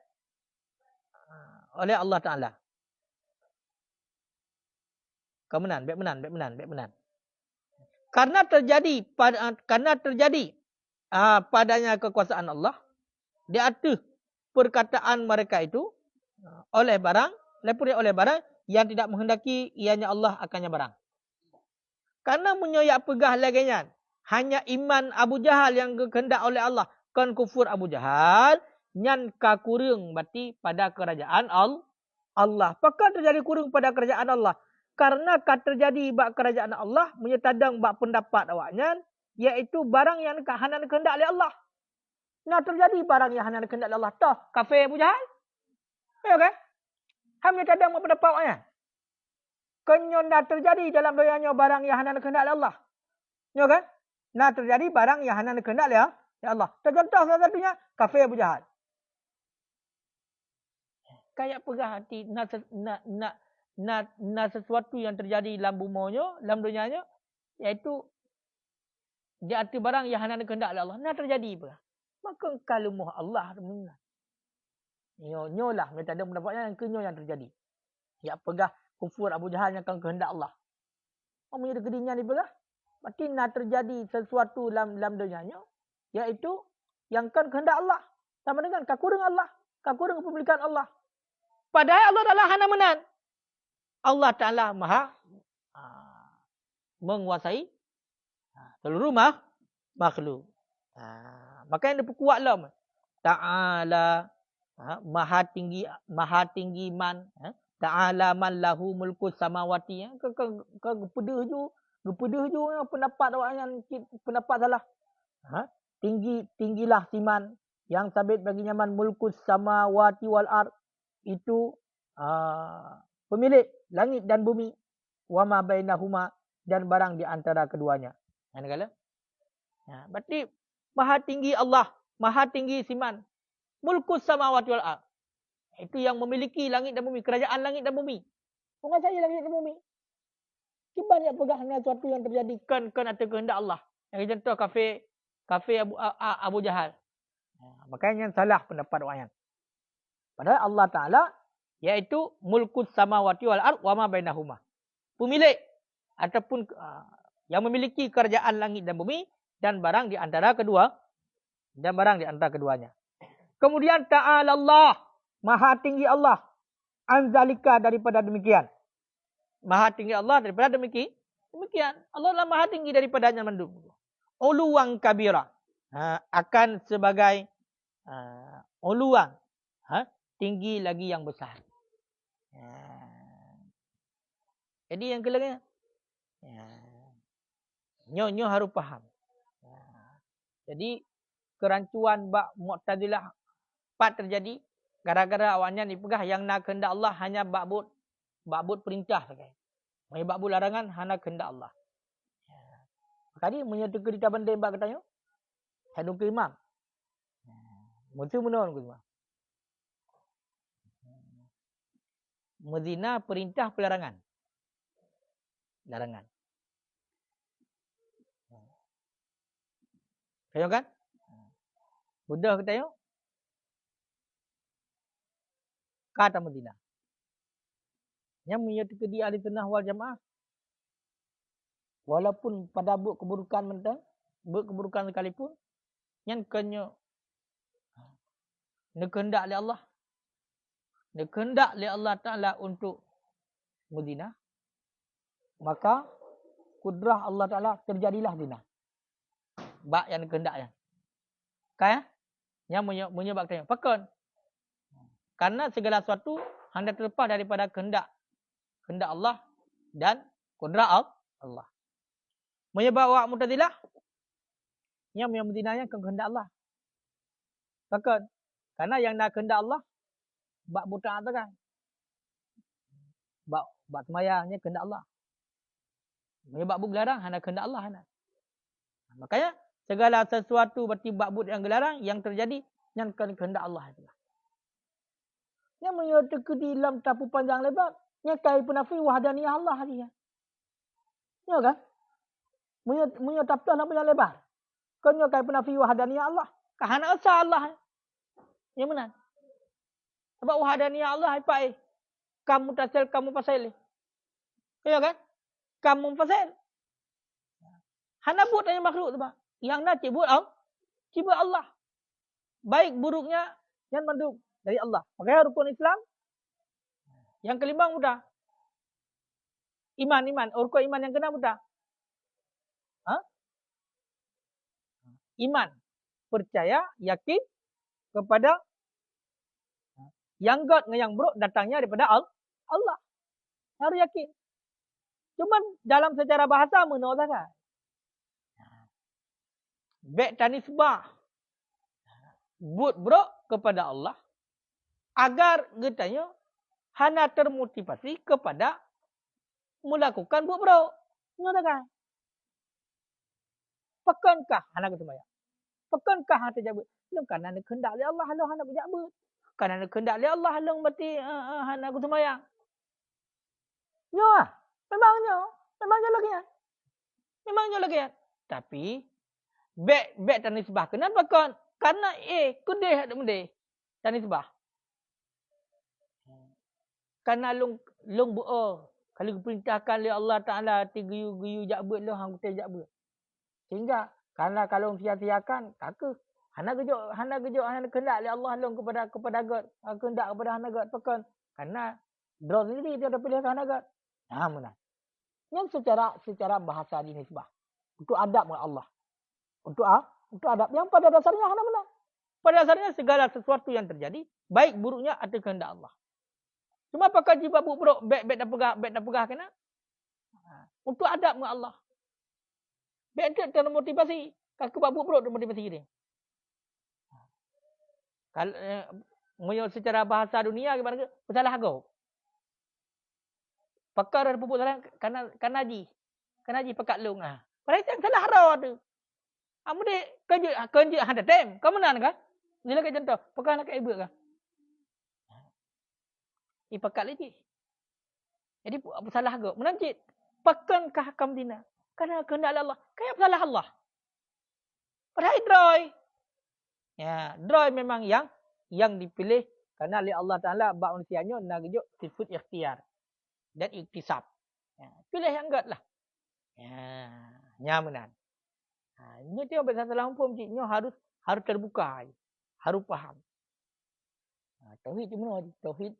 S1: Allah Taala. Baik menan. Karena terjadi padanya kekuasaan Allah di atas perkataan mereka itu oleh barang yang tidak menghendaki ianya Allah akannya barang. Karena menyoyak pegah laginya hanya iman Abu Jahal yang kehendak oleh Allah kan kufur Abu Jahal nyan ka kurang berarti pada kerajaan Allah. Apakah terjadi kurang pada kerajaan Allah? Karena terjadi bak kerajaan Allah menyetadang bak pendapat awaknya iaitu barang yang hanan kehendak oleh Allah. Nah terjadi barang yang hanan kehendak oleh Allah. Toh kafir Abu Jahal. Ya kan? Ham menyetadang bak pendapat awaknya. Kenyonya terjadi dalam doanya barang yang hanan kehendak oleh Allah. Ya kan? Nah terjadi barang yang hanan kehendak oleh Allah. Contoh salah satunya kafir Abu Jahal. Kayak pegah hati nak sesuatu yang terjadi dalam bumonya, dalam dunianya, iaitu di arti barang yang hanan kehendak Allah. Nak terjadi apa? Maka kalau muh Allah benar. Nyo lah, mereka ada pendapatnya yang kenyo yang terjadi. Ya pegah kufur Abu Jahal yang akan kehendak Allah. Apa menjadi kedinya ni pegah? Berarti nak terjadi sesuatu dalam dunianya, iaitu yang kan kehendak Allah. Sama dengan kakurang Allah, kakurang kepemilikan Allah. Padahal Allah Taala hana menan. Allah Ta'ala maha menguasai seluruh makhluk. Maka yang diperkuat lah. Ta'ala maha tinggi man. Ta'ala man lahu mulku samawati. Gepedeh ju pendapat orang yang pendapat salah. Tinggilah siman yang sabit baginya man mulku samawati wal ard. Itu pemilik langit dan bumi, wa ma bainahuma dan barang di antara keduanya. Kala. Berarti maha tinggi Allah, maha tinggi siman. Mulkus samawati wal ard. Itu yang memiliki langit dan bumi, kerajaan langit dan bumi. Menguasai langit dan bumi. Kiban yang pegahnya sesuatu yang terjadi kan atas kehendak Allah. Yang contoh kafir Abu Jahal. Makanya salah pendapat orang. Padahal Allah Taala iaitu mulkus samawati wal ard wa ma bainahuma. Pemilik ataupun yang memiliki kerajaan langit dan bumi dan barang di antara keduanya. Kemudian ta'ala Allah, maha tinggi Allah, anzalika daripada demikian. Maha tinggi Allah daripada Demikian. Allah adalah maha tinggi daripadanya mandum. Uluwang kabira. Akan sebagai uluwang. Tinggi lagi yang besar. Jadi yang kelima. Nyo harus faham. Jadi kerancuan bab Mu'tazilah pat terjadi gara-gara awaknya dipegah yang nak kehendak Allah hanya babut perintah saja. Mai babut larangan hanya kehendak Allah. Tadi menyatakan di taban dembak katanya. Hadung ke imam. Mutu menon ku imam. Mezina perintah pelarangan. Larangan. Tengok kan? Mudah kita tengok. Kata Medina. Yang menyatakan di ahli sunnah wal jamaah. Walaupun pada buat keburukan mentang, buat keburukan sekalipun, yang kenyo kehendak oleh Allah. Kehendak oleh Allah Ta'ala untuk Medina. Maka kudrah Allah Ta'ala terjadilah zina. Bak yang kehendaknya. Kaya? Yang menyebabkan. Pakon. Karena segala sesuatu hendak terlepas daripada kehendak Allah dan kudrah Allah. Menyebab awak Mu'tazilah yang Medinanya kehendak Allah. Pakon. Karena yang nak kehendak Allah bak buta tu kan. Bak semayangnya kehendak Allah. Menyebab buk larang hanya kehendak Allah hanya. Makanya segala sesuatu berarti bak yang dilarang yang terjadi yang kehendak Allah itu. Yang menyatakan di dalam tapu panjang lebar, yang kai penafi wahdaniyah Allah dia. Ya kan? Menyatakan dalam panjang lebar. Kan yang kai penafi wahdaniyah Allah. Kahana asa Allah. Ya benar. Sebab wahdaniyah Allah apa kamu tasal kamu pasal. Ya kan? Kamu pasal. Hana buat hanya makhluk tu, Pak. Yang nak cibut Allah. Baik buruknya yang manduk dari Allah. Makanya rukun Islam yang kelima mudah. Iman. Rukun iman yang keenam mudah. Iman. Percaya, yakin kepada yang God dengan yang buruk datangnya daripada Allah. Harus yakin. Cuma dalam secara bahasa menolak kan. Baik tanisbah. Buat buruk kepada Allah. Agar getanya hanya termotivasi kepada melakukan buat buruk. Menolak kan. Pekankah anak kesemaya? Pekankah hati jabut? Long kan anak kehendak oleh Allah long anak berjabut. Kan anak kehendak oleh Allah long berarti anak kesemaya. Yo ah. Memangnya lagi ya. Tapi baik tanisbah. Kenapa kan? Karena kudeh ada mendeh tanisbah. Karena long buo kalau diperintahkan oleh Allah Taala tigu jabut lo hang teh jabut. Sehingga karena kalau sia-siakan kakek hana gejo hana kehendak oleh Allah long kepada God. Kehendak kepada hana God pekan. Karena draw sendiri dia ada pilih hana God. Nah, mana? Yang secara bahasa dinisbah. Untuk adab dengan Allah. Untuk adab yang pada dasarnya hana benar. Pada dasarnya segala sesuatu yang terjadi baik buruknya ada kehendak Allah. Cuma apakah jiwa buruk baik dah pegah kena? Untuk adab dengan Allah. Baik dia termotivasi. Kalau buat buruk termotivasi dia. Kalau secara bahasa dunia gimana ke? Bersalah kau. Pakar dan pupuk salah kan haji. Kan haji pekat long ah. Padahal yang salah hara tu. Amu dek kerja ada tem. Kau mana kan? Ni lagi contoh. Pakar nak ibu kan. Pekat lagi. Jadi salah kau. Menancit. Pakankah kamu dina? Karena kehendak Allah. Kayak salah Allah. Padahal droy. Ya, droy memang yang dipilih karena oleh Allah Taala bab manusianya nak gejuk sifat ikhtiar dan iktisab. Ya, pilih yang God lah. Ya, nyamanan. Ini dia bahasa dalam hukum ciknya harus terbuka. Harus faham. Tauhid tu mana? Tauhid.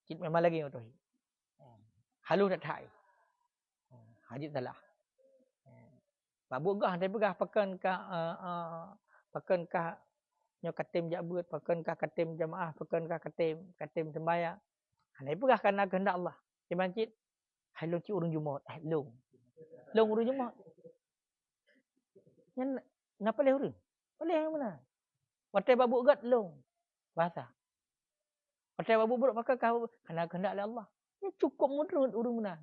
S1: Cik memang lagi tauhid. Halu tak thai. Hadis salah. Babuk gah dia pegah pakankah pakankah nyo katim jabut, pakankah katim jamaah, pakankah katim sembahyang. Dia pegah karena kehendak Allah. Di masjid, hai long ci urung Jumaat, long urung Jumaat. Nyan napa leh urung? Boleh yang mana? Watai babuk gat long. Bahasa. Watai babuk buruk maka kau karena kehendak Allah. Ini cukup mudah urung mana.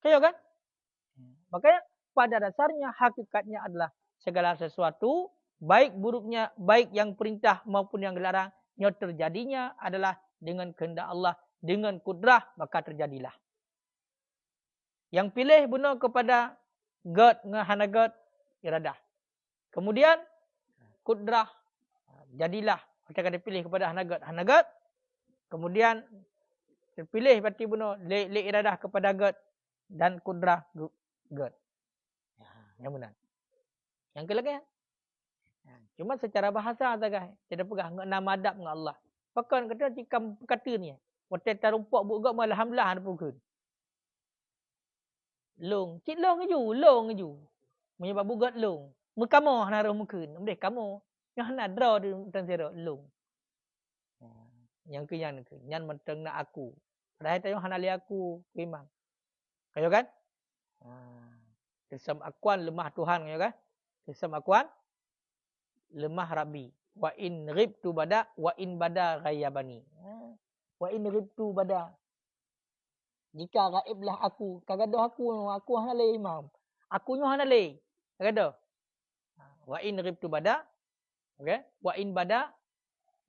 S1: Kaya kan? Makanya pada dasarnya hakikatnya adalah segala sesuatu baik buruknya, baik yang perintah maupun yang dilarang, yang terjadinya adalah dengan kehendak Allah, dengan kudrah maka terjadilah. Yang pilih benar kepada God ngahana God iradah. Kemudian kudrah jadilah macam dia pilih kepada hana God. Kemudian terpilih berarti benar le iradah kepada God dan kudrah God. Yang benar. Yang kelagi. Cuma secara bahasa saja. Tidak pegang nama adab dengan Allah. Pakan kata jika kata ni. Waktu tarumpak buat God alhamdulillah ada pukul. Long. Cik long ju. Menyebab buat long. Mukamo naruh mungkin. Mendek kamu. Yang nak draw di tensero long. Yang ke yang ke. Yang menteng nak aku. Padahal tayo hanali aku memang. Kayo kan? Kesem akuan lemah Tuhan kayo kan? Kesem akuan lemah Rabbi. Wa in ribtu bada wa in bada ghayyabani. Wa in ribtu bada. Jika gaiblah aku, kagadoh aku hanale imam. Aku nyo hanale. Kagadoh. Wa in ribtu bada. Okey? Wa in bada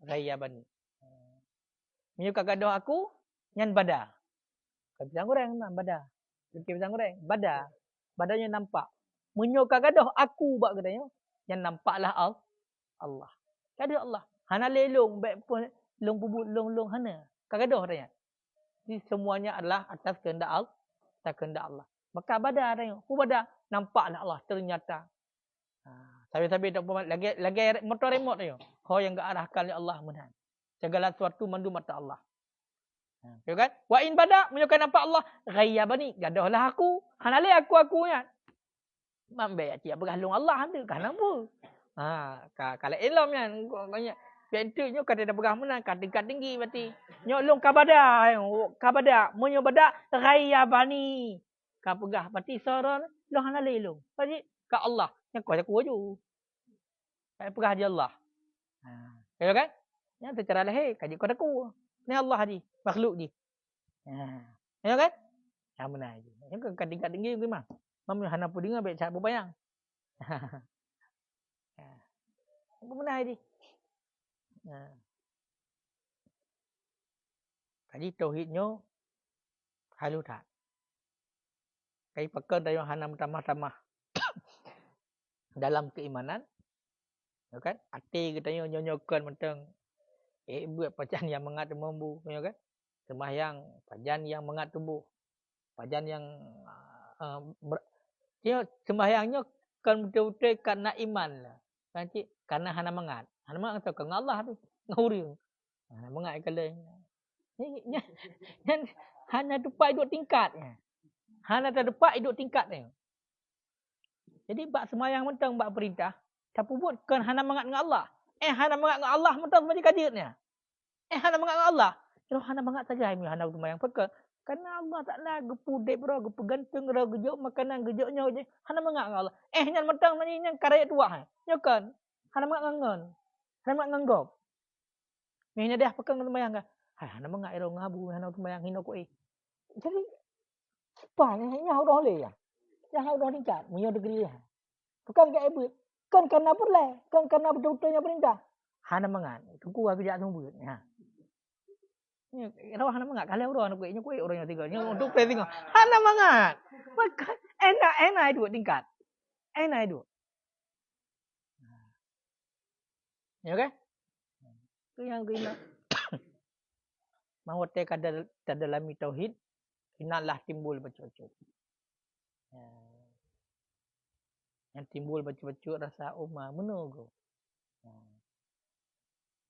S1: ghayyabani. Minyo kagadoh aku nyan bada. Kau pisang goreng nak bada. Kau pisang goreng bada. Badanya nampak. Minyo kagadoh aku bak katanya. Yang nampaklah Allah. Kada Allah. Hana lelong baik pun long bubut long hana. Kagadoh katanya. Ini semuanya adalah atas kehendak Allah. Atas kehendak Allah. Maka bada katanya. Ku bada nampaklah Allah ternyata. Sabi-sabi tak lagi motor remote tu. Kau yang kearahkan oleh Allah menahan. Segala sesuatu mandu mata Allah. Ya kan? Wa in bada menunjukkan nampak Allah ghayyabani. Gadohlah aku. Hanale aku nya. Mambe ya tiap bergalung Allah ada kan apa? Kalau ilmu kan banyak pintunya kada ada berah menang tingkat tinggi berarti. Nyolong kabada munyo bada ghayyabani. Ka pegah berarti soron lo hanale ilmu. Berarti ka Allah yang kuat aku ju. Ka pegah dia Allah. Ya kan? Yang secara lahir kaji kuat aku. Ni Allah haji, makhluk je. Ya kan? Yang benar je. Yang tingkat tinggi memang. Mam hana puding baik cak berbayang. Apa benar je. Kaji tauhidnya halutat. Kaji pekan dari hana tamah-tamah dalam keimanan. Ya kan? Hati katanya nyonyokan macam buat pajan yang mengat membu, ya kan? Sembahyang pajan yang mengat tubuh. Pajan yang dia sembahyangnya kan betul-betul karena iman lah. Nanti karena hana mengat. Hana mengat atau dengan Allah tu. Nguri. Hana mengat kali. Ni hana dapat duduk tingkat. Hana terdapat duduk tingkat ni. Jadi bab sembahyang mentang bab perintah, tapi buat kan hana mengat dengan Allah. Hana mengat dengan Allah mentang macam kadirnya. Hana mengat dengan Allah. Kalau hana mengat saja hana sembahyang pekak. Karena Allah Ta'ala gepudek bro, gepegantung bro, gejok makanan, gejoknya je. Hana mengak dengan Allah. Nyan mentang nyan karaya tua. Nyokan. Hana mengak ngangon. Hana mengak nganggop. Nya dah pekan sembahyang kan. Hana mengak ero ngabu, hana sembahyang hino ko Jadi apa nya udah le ya. Yang udah tingkat, munyo degree ya. Bukan ke ebut. Kan karena perle, kan karena betul-betulnya perintah. Hana mengak. Tunggu aku jak tunggu. Kalau hana mengat kalau orang nak kuih orang yang tinggal. Yang untuk play tengok. Hana mengat. Maka enak dua tingkat. Enak dua. Ya kan? Itu yang kena. Mahu te kada dalami tauhid, inalah timbul bacut-bacut. Yang timbul bacut-bacut rasa umma menunggu.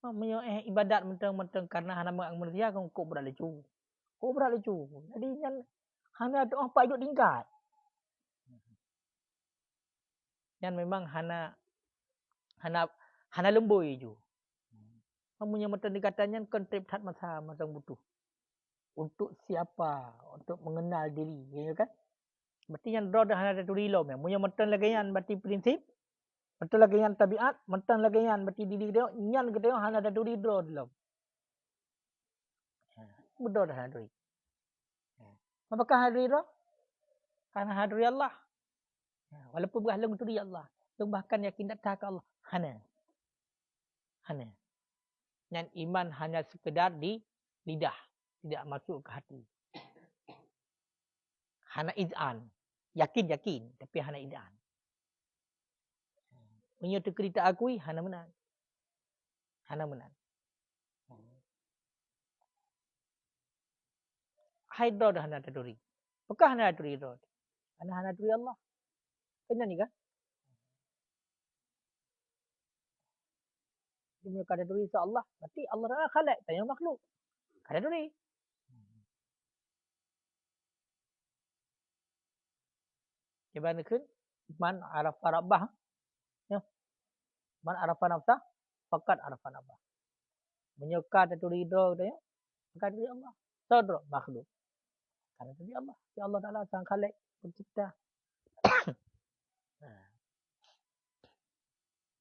S1: Menyo ibadat mentang-mentang karena hana mengat manusia kau berada cu. Kau berat lucu. Jadi yang hana doa apa hidup tingkat. Yang memang hana lembui ju. Kamunya mata dikatanya kontrib hat masa butuh. Untuk siapa? Untuk mengenal diri, ya kan? Berarti yang draw dah hana tu rilom ya. Munya mata lagi yang berarti prinsip. Mata lagi yang tabiat, mata lagi yang berarti diri dia, nyan ke dia hana tu draw dalam. Mudah dah hadri. Apakah hadri draw? Karena hadri Allah. Walaupun berhalung tu Allah. Lu bahkan yakin tak ke Allah. Hana. Dan iman hanya sekedar di lidah. Tidak masuk ke hati. Hana iz'an. Yakin. Tapi hana iz'an. Punya tu kita akui, hana menang. Haidro dah hana taduri. Apakah hana taduri hidro? Hana taduri Allah. Kenapa ni kan? Dia punya kata duri Allah. Berarti Allah Ta'ala khalaq. Tanya makhluk. Kata duri. Kebanakan man arafa rabbah. Ya. Man arafa nafsah faqad arafa rabbah. Menyuka taduri hidro katanya. Kata duri Allah. Saudara makhluk. Kata duri Allah. Ya Allah Ta'ala sang khalaq pencipta.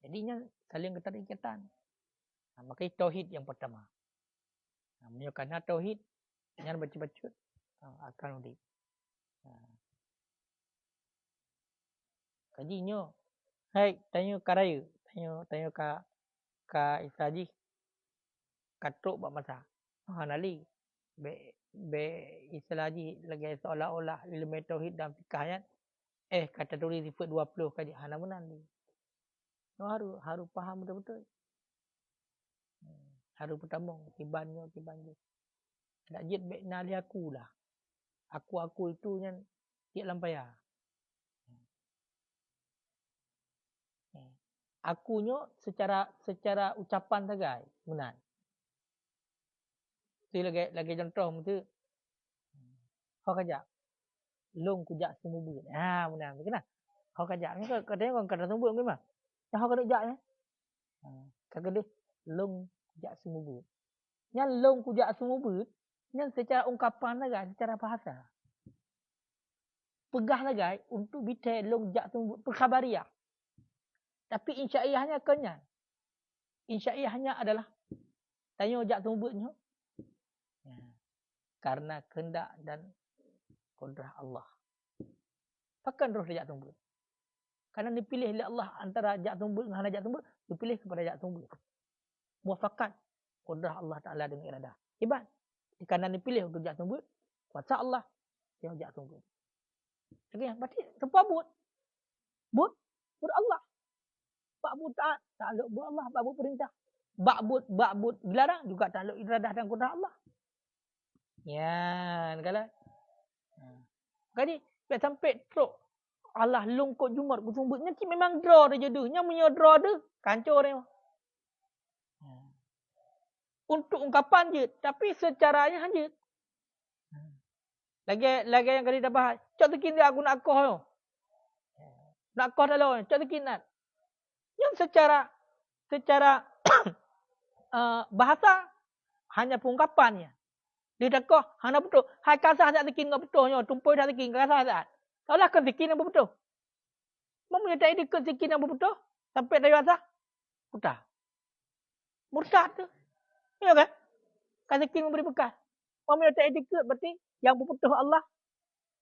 S1: Jadinya saling keterikatan. Maka tauhid yang pertama. Menyukai tauhid yang baca-baca akan udik. Kajinya, hai tanya karaya, tanya ka isaji, katruk bak masa. Nali, be islaji lagi seolah-olah ilmu tauhid dan fikah kata tulis sifat 20 kaji hana menan ni. Harus faham betul-betul. Harus pertama tibannya. Tak jid be nali aku lah. Aku itu yang tiak lampaya. Akunya secara ucapan saja menan. Tu lagi contoh tu. Kau kajak. Long kujak semua buat. Menan. Kenapa? Kau kajak ni katanya orang kata semua buat memang. Kau kena jak ya. Kata dia long kujak semua buat. Yang long kujak semua buat, yang secara ungkapan saja, secara bahasa. Pegah saja untuk bicara long jak semua buat perkhabariah. Tapi insyaiyahnya kenyan. Insyaiyahnya adalah tanya jak tumbuknya. Karena kehendak dan kudrah Allah. Pakan roh jak tumbuk. Karena dipilih oleh Allah antara jak tumbuk dengan jak tumbuk, dipilih kepada jak tumbuk. Muafakat kudrah Allah Ta'ala dengan iradah. Hebat. Karena dipilih untuk jak tumbuk, kuasa Allah yang jak tumbuk. Okay, berarti semua buat Allah. Ba'bud taat, takluk buat Allah, ba'bud perintah. Ba'bud dilarang juga takluk iradah dan kudrah Allah. Ya, kalau kali sampai teruk Allah lungkut Jumat kusumbutnya ki memang draw dia jodoh. Nya punya draw dia kancur dia. Untuk ungkapan je, tapi secaranya hanya. Lagi yang kali dah bahas. Cok tekin dia aku nak koh yo. Nak koh dah lo, cok tekin nak. Yang secara bahasa hanya pengungkapannya. Dia dah koh hanya betul. Hai kasah tak tekin ngau betul nyo, tumpoi tak tekin kasah tak. Taulah kan tekin yang betul. Mau menyertai dia ke tekin yang betul sampai dari kasah. Murtad. Murtad tu. Ya kan? Kan tekin memberi bekas. Mau menyertai dia ke berarti yang betul Allah.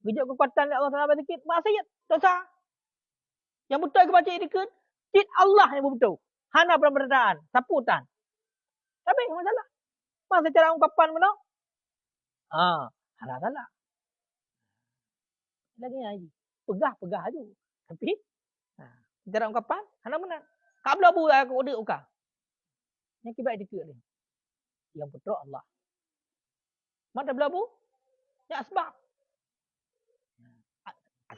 S1: Gejak kekuatan Allah Taala tekin maksiat, dosa. Yang betul ke baca dia tit Allah yang betul. Hana pemberitaan, saputan. Tapi masalah. Masa cara ungkapan mana? Hana salah. Lagi. Pegah aja. Tapi cara ungkapan hana menang. Kak belabu aku udah uka. Yang kibat dia ni. Yang betul Allah. Mana belabu? Ya sebab.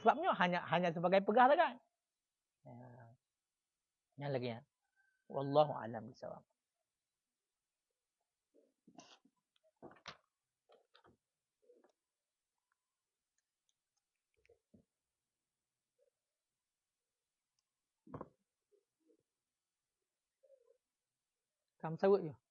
S1: Sebabnya hanya sebagai pegah saja. Yang lagi ya. Wallahu a'lam bishawab. Kamu sebut je.